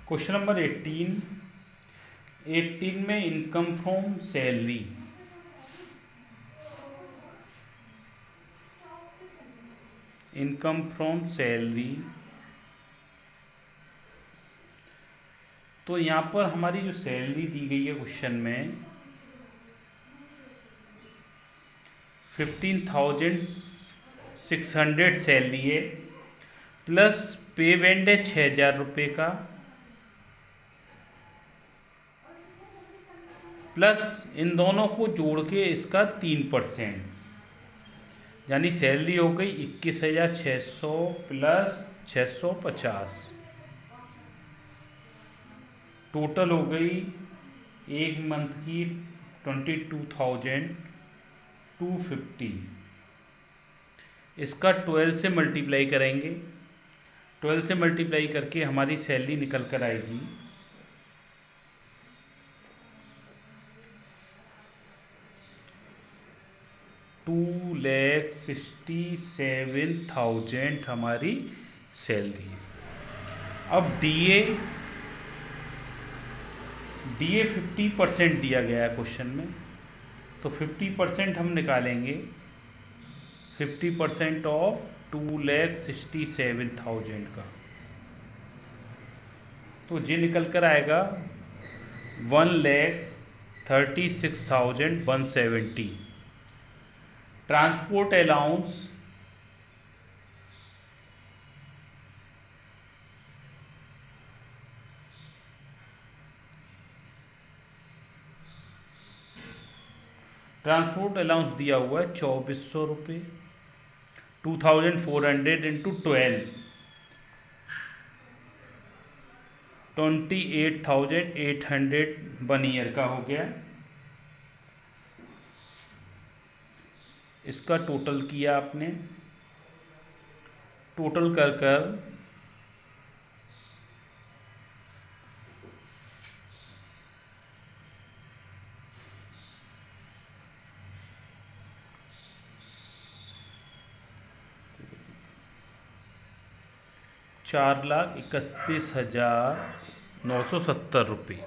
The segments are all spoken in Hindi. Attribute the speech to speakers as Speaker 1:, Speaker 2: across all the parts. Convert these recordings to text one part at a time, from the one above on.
Speaker 1: क्वेश्चन नंबर 18 में income from salary. Income from salary, तो यहाँ पर हमारी जो सैलरी दी गई है क्वेश्चन में 15,600 सैलरी है, प्लस पे बैंड है 6,000 रुपये का, प्लस इन दोनों को जोड़ के इसका 3%, यानी सैलरी हो गई 21,600 प्लस 650, टोटल हो गई एक मंथ की 22,250। इसका 12 से मल्टीप्लाई करेंगे, 12 से मल्टीप्लाई करके हमारी सैलरी निकल कर आएगी 2,67,000 हमारी सैलरी। अब डीए 50% दिया गया है क्वेश्चन में, तो 50% हम निकालेंगे। 50% ऑफ 2,67,000 का, तो ये निकल कर आएगा 1,36,170। ट्रांसपोर्ट अलाउंस दिया हुआ है 2,400 रुपये। 2,400 इंटू 12, 28,800 1 ईयर का हो गया। इसका टोटल किया आपने, टोटल कर 4,31,970 रुपये।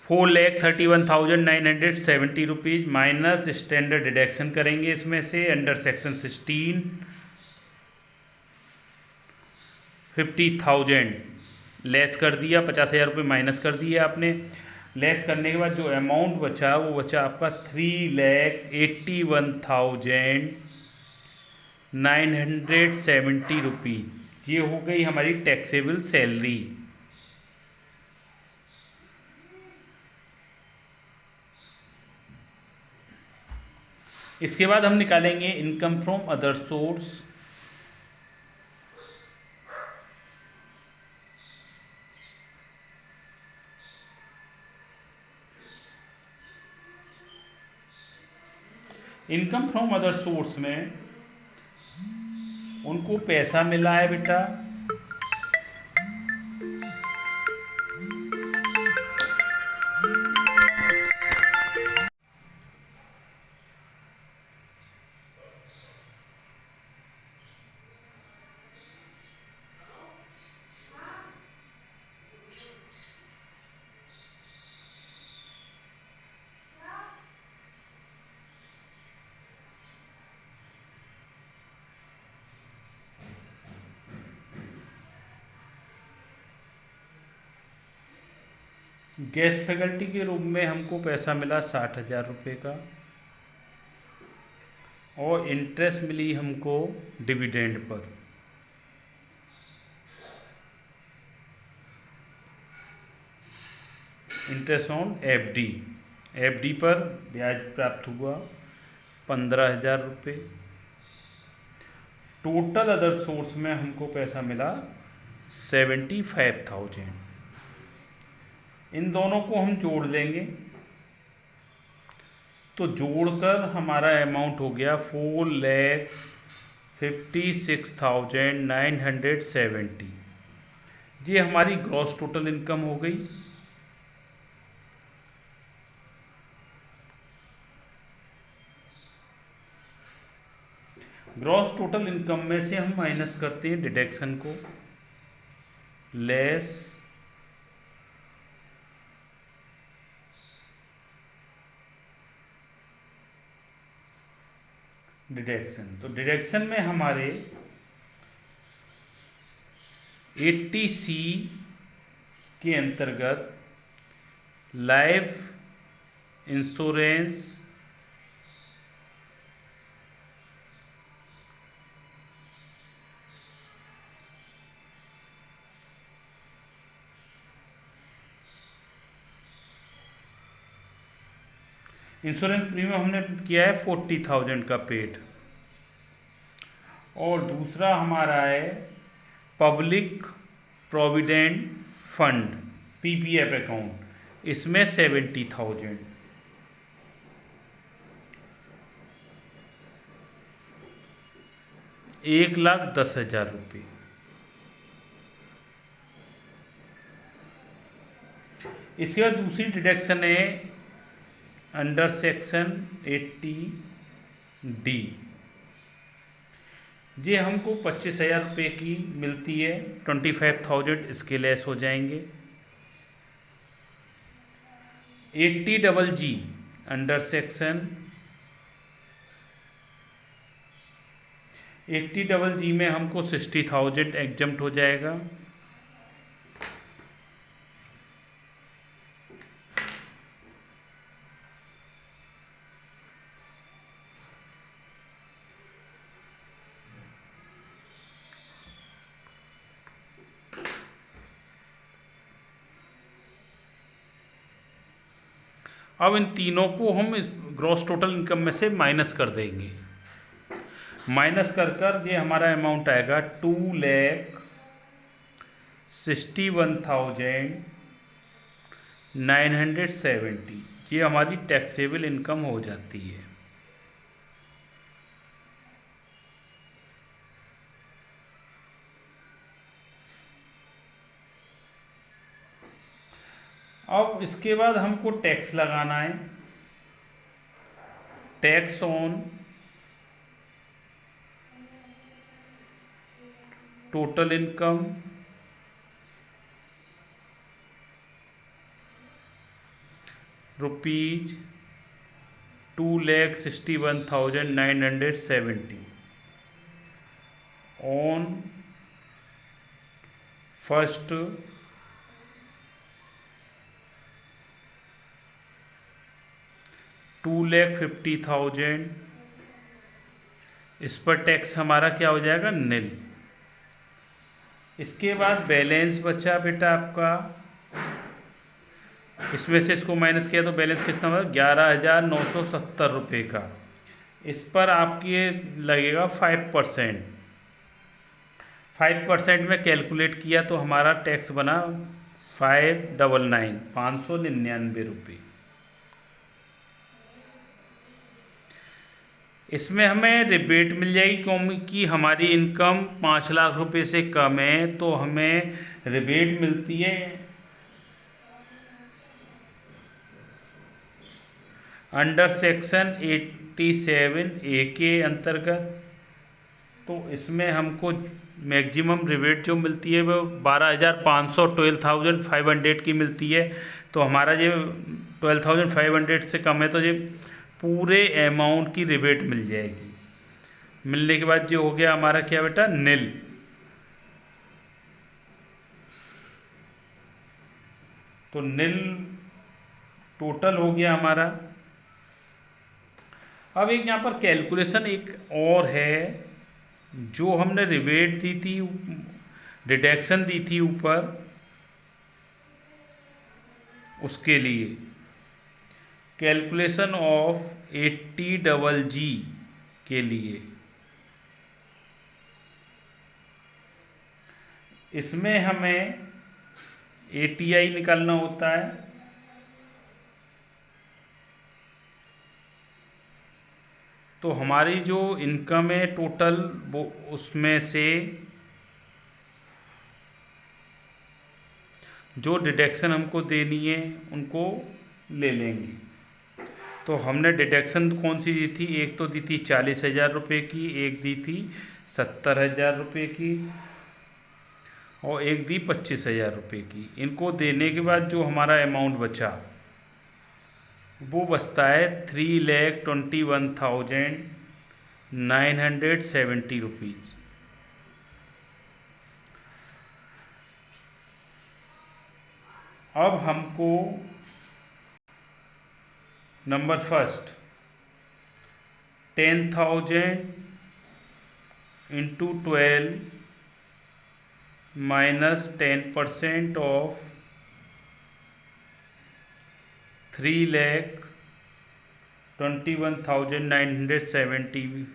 Speaker 1: 4,31,970 रुपीज़ माइनस स्टैंडर्ड डिडक्शन करेंगे इसमें से अंडर सेक्शन 16। 50,000 लेस कर दिया, 50,000 रुपये माइनस कर दिया आपने। लेस करने के बाद जो अमाउंट बचा वो बचा आपका 3,81,970 रुपीज़। ये हो गई हमारी टैक्सेबल सैलरी। इसके बाद हम निकालेंगे income from other source. Income from other source में उनको पैसा मिला है बेटा, गेस्ट फैकल्टी के रूप में हमको पैसा मिला 60,000 रुपये का, और इंटरेस्ट मिली हमको dividend per. Interest on FD पर ब्याज प्राप्त हुआ 15,000 रुपये। टोटल अदर सोर्स में हमको पैसा मिला 75,000। इन दोनों को हम जोड़ देंगे, तो जोड़कर हमारा अमाउंट हो गया 4,56,970। ये हमारी ग्रॉस टोटल इनकम हो गई। ग्रॉस टोटल इनकम में से हम माइनस करते हैं डिडक्शन को, लेस डिडक्शन, तो डिडक्शन में हमारे 80C के अंतर्गत लाइफ इंश्योरेंस प्रीमियम हमने किया है 40,000 का पेड। और दूसरा हमारा है public provident fund PPF account, इसमें 70,000। 1,10,000 रुपये। इसके बाद दूसरी डिडक्शन है अंडर सेक्शन 80D। ये हमको 25,000 रुपये की मिलती है, 25,000 इसके लेस हो जाएंगे। 80GG अंडर सेक्शन 80GG में हमको 60,000 एग्जम्प्ट हो जाएगा। अब इन तीनों को हम इस ग्रॉस टोटल इनकम में से माइनस कर देंगे। माइनस कर ये हमारा अमाउंट आएगा 2,61,970। ये हमारी टैक्सेबल इनकम हो जाती है। अब इसके बाद हमको टैक्स लगाना है। Tax on total income rupees 2,61,970 on first 2,50,000। इस पर टैक्स हमारा क्या हो जाएगा, निल। इसके बाद बैलेंस बचा बेटा आपका, इसमें से इसको माइनस किया तो बैलेंस कितना हुआ, 11,970 रुपये का। इस पर आपकी लगेगा 5%। 5% में कैलकुलेट किया तो हमारा टैक्स बना 599 रुपये। इसमें हमें रिबेट मिल जाएगी क्योंकि हमारी इनकम 5 लाख रुपए से कम है, तो हमें रिबेट मिलती है अंडर सेक्शन 87A के अंतर्गत। तो इसमें हमको मैक्सिमम रिबेट जो मिलती है वो 12,500 12,500 की मिलती है। तो हमारा ये 12,500 से कम है तो ये पूरे अमाउंट की रिबेट मिल जाएगी। मिलने के बाद जो हो गया हमारा क्या बेटा, निल। तो निल टोटल हो गया हमारा। अब एक यहाँ पर कैलकुलेशन एक और है, जो हमने रिबेट दी थी, डिडक्शन दी थी ऊपर, उसके लिए कैलकुलेशन ऑफ 80GG के लिए इसमें हमें ATI निकालना होता है। तो हमारी जो इनकम है टोटल, वो उसमें से जो डिडक्शन हमको देनी है उनको ले लेंगे। तो हमने डिडक्शन कौन सी दी थी, एक तो दी थी 40,000 रुपये की, एक दी थी 70,000 रुपये की, और एक दी 25,000 रुपये की। इनको देने के बाद जो हमारा अमाउंट बचा वो बचता है 3,21,970 970 रुपीज़। अब हमको number first 10,000 into 12 minus 10% of 3,21,970,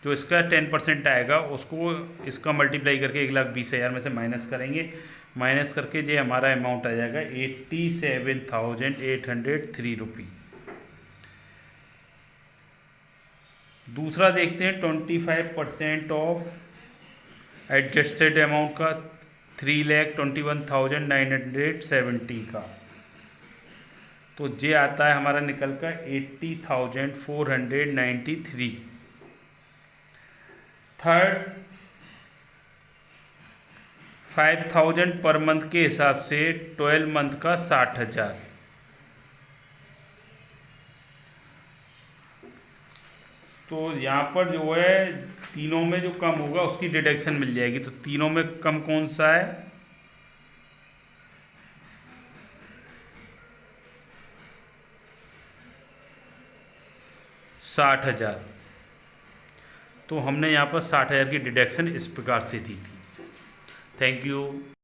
Speaker 1: जो इसका 10% आएगा उसको इसका मल्टीप्लाई करके 1,20,000 में से माइनस करेंगे। माइनस करके जो हमारा अमाउंट आ जाएगा 87,803 रुपी। दूसरा देखते हैं 25% ऑफ एडजस्टेड अमाउंट का 3,21,970 का, तो ये आता है हमारा निकल कर 80,493। थर्ड 5,000 पर मंथ के हिसाब से 12 मंथ का 60,000। तो यहाँ पर जो है तीनों में जो कम होगा उसकी डिडक्शन मिल जाएगी। तो तीनों में कम कौन सा है? 60,000। तो हमने यहाँ पर 60,000 की डिडक्शन इस प्रकार से दी थी। Thank you.